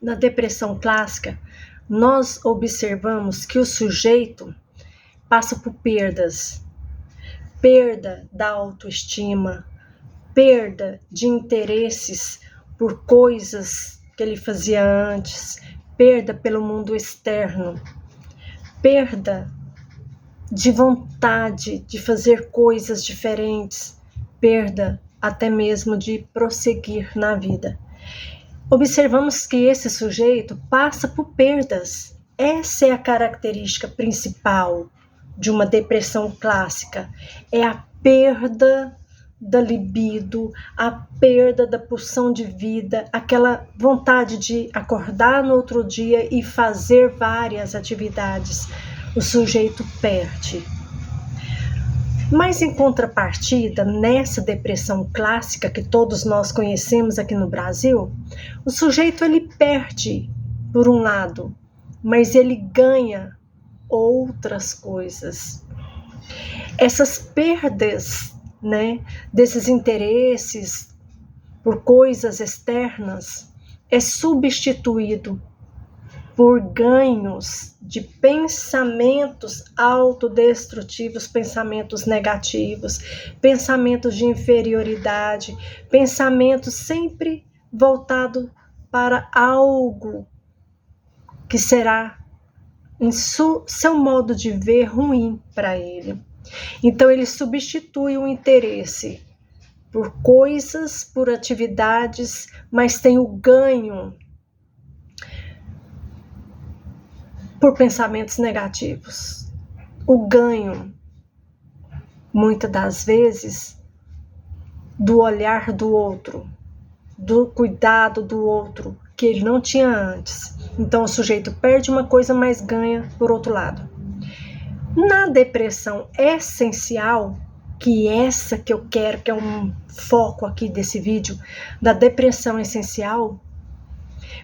Na depressão clássica, nós observamos que o sujeito passa por perda da autoestima, perda de interesses por coisas que ele fazia antes, perda pelo mundo externo, perda de vontade de fazer coisas diferentes, perda até mesmo de prosseguir na vida. Observamos que esse sujeito passa por perdas. Essa é a característica principal de uma depressão clássica, é a perda da libido, a perda da pulsão de vida, aquela vontade de acordar no outro dia e fazer várias atividades. O sujeito perde. Mas em contrapartida, nessa depressão clássica que todos nós conhecemos aqui no Brasil, o sujeito ele perde por um lado, mas ele ganha outras coisas. Essas perdas, desses interesses por coisas externas é substituído por ganhos de pensamentos autodestrutivos, pensamentos negativos, pensamentos de inferioridade, pensamentos sempre voltados para algo que será, em seu modo de ver, ruim para ele. Então ele substitui o interesse por coisas, por atividades, mas tem o ganho por pensamentos negativos. O ganho, muitas das vezes, do olhar do outro, do cuidado do outro, que ele não tinha antes. Então o sujeito perde uma coisa, mas ganha por outro lado. Na depressão essencial, que essa que eu quero, que é um foco aqui desse vídeo, da depressão essencial,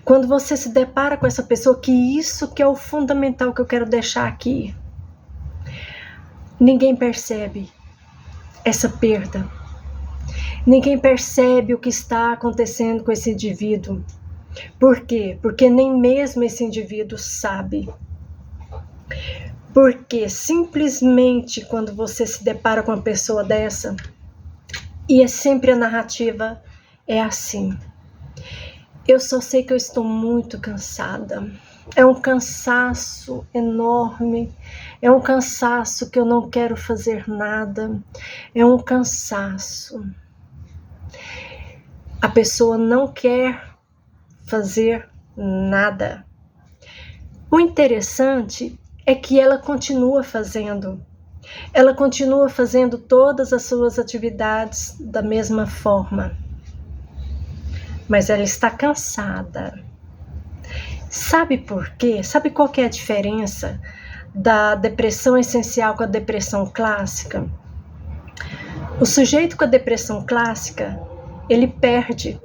quando você se depara com essa pessoa, que isso que é o fundamental que eu quero deixar aqui. Ninguém percebe essa perda. Ninguém percebe o que está acontecendo com esse indivíduo. Por quê? Porque nem mesmo esse indivíduo sabe. Porque simplesmente quando você se depara com uma pessoa dessa, e é sempre a narrativa é assim: eu só sei que eu estou muito cansada. É um cansaço enorme, é um cansaço que eu não quero fazer nada, é um cansaço. A pessoa não quer fazer nada. O interessante é que ela continua fazendo todas as suas atividades da mesma forma. Mas ela está cansada. Sabe por quê? Sabe qual que é a diferença da depressão essencial com a depressão clássica? O sujeito com a depressão clássica, ele perde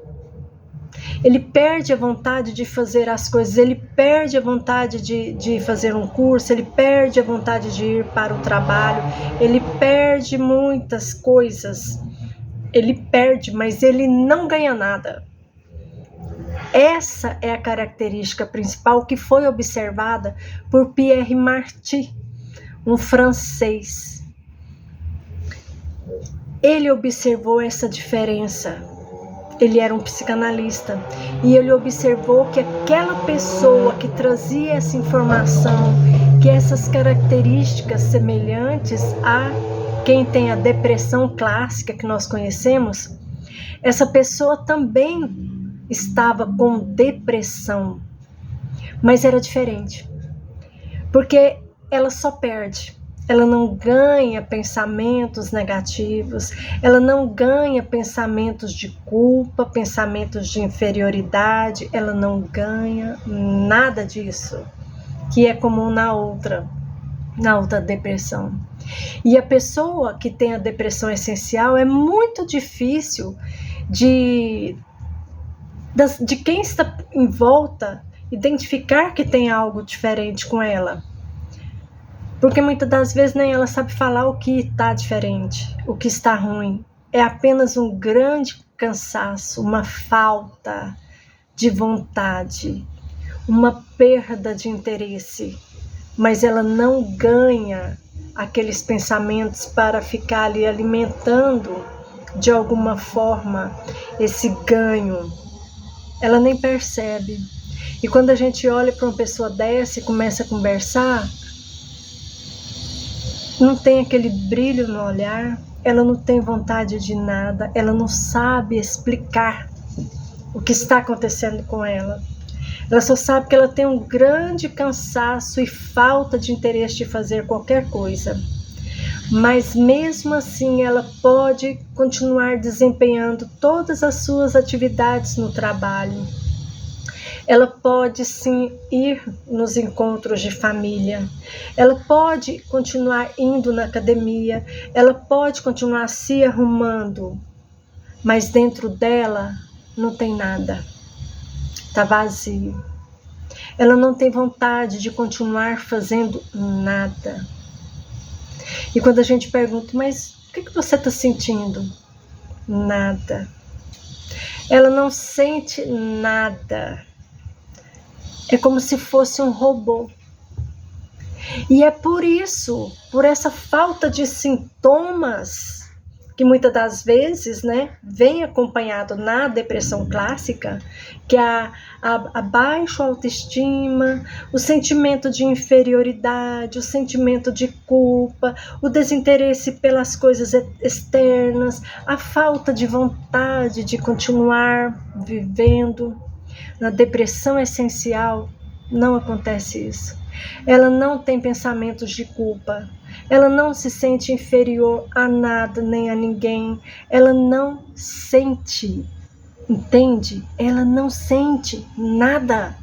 a vontade de fazer as coisas, ele perde a vontade de fazer um curso, ele perde a vontade de ir para o trabalho, ele perde muitas coisas, ele perde, mas ele não ganha nada. Essa é a característica principal que foi observada por Pierre Marty, um francês. Ele observou essa diferença. Ele era um psicanalista e ele observou que aquela pessoa que trazia essa informação, que essas características semelhantes a quem tem a depressão clássica que nós conhecemos, essa pessoa também estava com depressão, mas era diferente, porque ela só perde. Ela não ganha pensamentos negativos, ela não ganha pensamentos de culpa, pensamentos de inferioridade, ela não ganha nada disso, que é comum na outra depressão. E a pessoa que tem a depressão essencial é muito difícil de quem está em volta identificar que tem algo diferente com ela. Porque muitas das vezes nem ela sabe falar o que está diferente, o que está ruim. É apenas um grande cansaço, uma falta de vontade uma perda de interesse, mas ela não ganha aqueles pensamentos para ficar ali alimentando de alguma forma esse ganho. Ela nem percebe. E quando a gente olha para uma pessoa dessa e começa a conversar, não tem aquele brilho no olhar, ela não tem vontade de nada, ela não sabe explicar o que está acontecendo com ela. Ela só sabe que ela tem um grande cansaço e falta de interesse de fazer qualquer coisa. Mas mesmo assim ela pode continuar desempenhando todas as suas atividades no trabalho. Ela pode sim ir nos encontros de família, ela pode continuar indo na academia, ela pode continuar se arrumando, mas dentro dela não tem nada, está vazio. Ela não tem vontade de continuar fazendo nada. E quando a gente pergunta, mas o que você está sentindo? Nada. Ela não sente nada. É como se fosse um robô. E é por isso, por essa falta de sintomas, que muitas das vezes, vem acompanhado na depressão clássica, que é a baixa autoestima, o sentimento de inferioridade, o sentimento de culpa, o desinteresse pelas coisas externas, a falta de vontade de continuar vivendo. Na depressão essencial não acontece isso. Ela não tem pensamentos de culpa. Ela não se sente inferior a nada nem a ninguém. Ela não sente, entende? Ela não sente nada.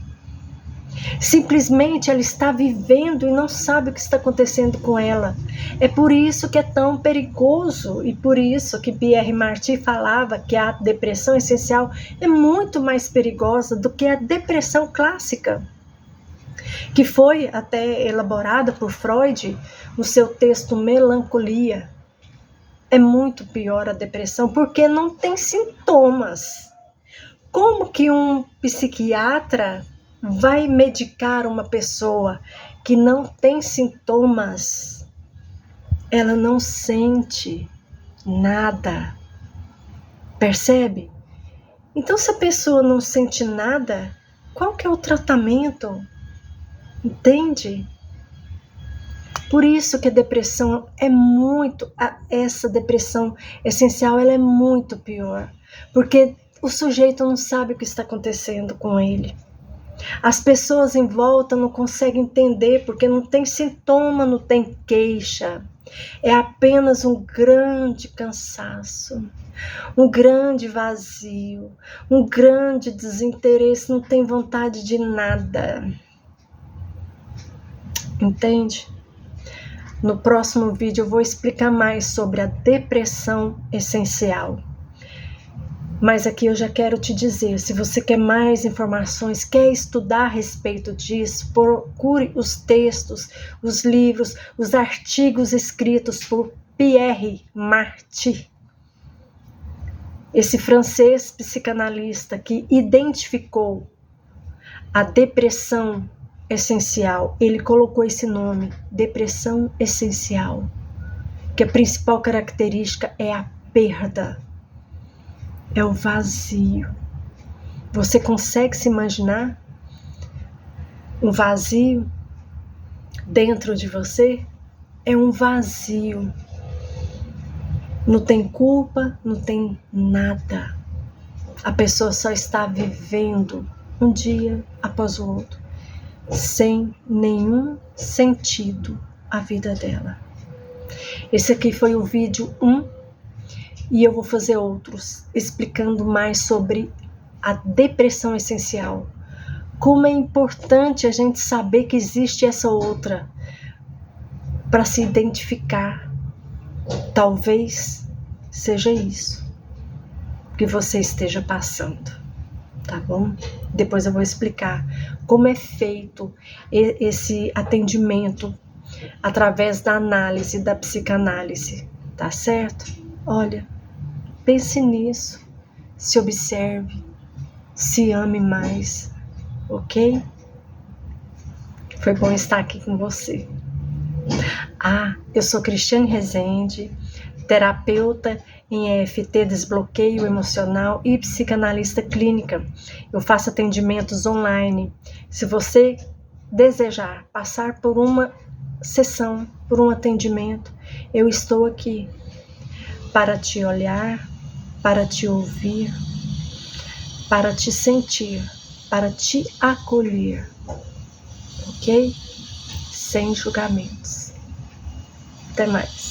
Simplesmente ela está vivendo e não sabe o que está acontecendo com ela. É por isso que é tão perigoso e por isso que Pierre Marty falava que a depressão essencial é muito mais perigosa do que a depressão clássica, que foi até elaborada por Freud no seu texto Melancolia. É muito pior a depressão porque não tem sintomas. Como que um psiquiatra vai medicar uma pessoa que não tem sintomas? Ela não sente nada. Percebe? Então, se a pessoa não sente nada, qual que é o tratamento? Entende? Por isso que a depressão essa depressão essencial, ela é muito pior. Porque o sujeito não sabe o que está acontecendo com ele. As pessoas em volta não conseguem entender porque não tem sintoma, não tem queixa. É apenas um grande cansaço, um grande vazio, um grande desinteresse, não tem vontade de nada. Entende? No próximo vídeo eu vou explicar mais sobre a depressão essencial. Mas aqui eu já quero te dizer, se você quer mais informações, quer estudar a respeito disso, procure os textos, os livros, os artigos escritos por Pierre Marty, esse francês psicanalista que identificou a depressão essencial. Ele colocou esse nome, depressão essencial, que a principal característica é a perda. É o vazio. Você consegue se imaginar um vazio dentro de você? É um vazio. Não tem culpa, não tem nada. A pessoa só está vivendo um dia após o outro, sem nenhum sentido a vida dela. Esse aqui foi o vídeo 1. E eu vou fazer outros, explicando mais sobre a depressão essencial. Como é importante a gente saber que existe essa outra, para se identificar. Talvez seja isso que você esteja passando, tá bom? Depois eu vou explicar como é feito esse atendimento através da análise, da psicanálise, tá certo? Olha, pense nisso, se observe, se ame mais, ok? Foi bom estar aqui com você. Eu sou Cristiane Rezende, terapeuta em EFT, desbloqueio emocional e psicanalista clínica. Eu faço atendimentos online. Se você desejar passar por uma sessão, por um atendimento, eu estou aqui para te olhar, para te ouvir, para te sentir, para te acolher, ok? Sem julgamentos. Até mais.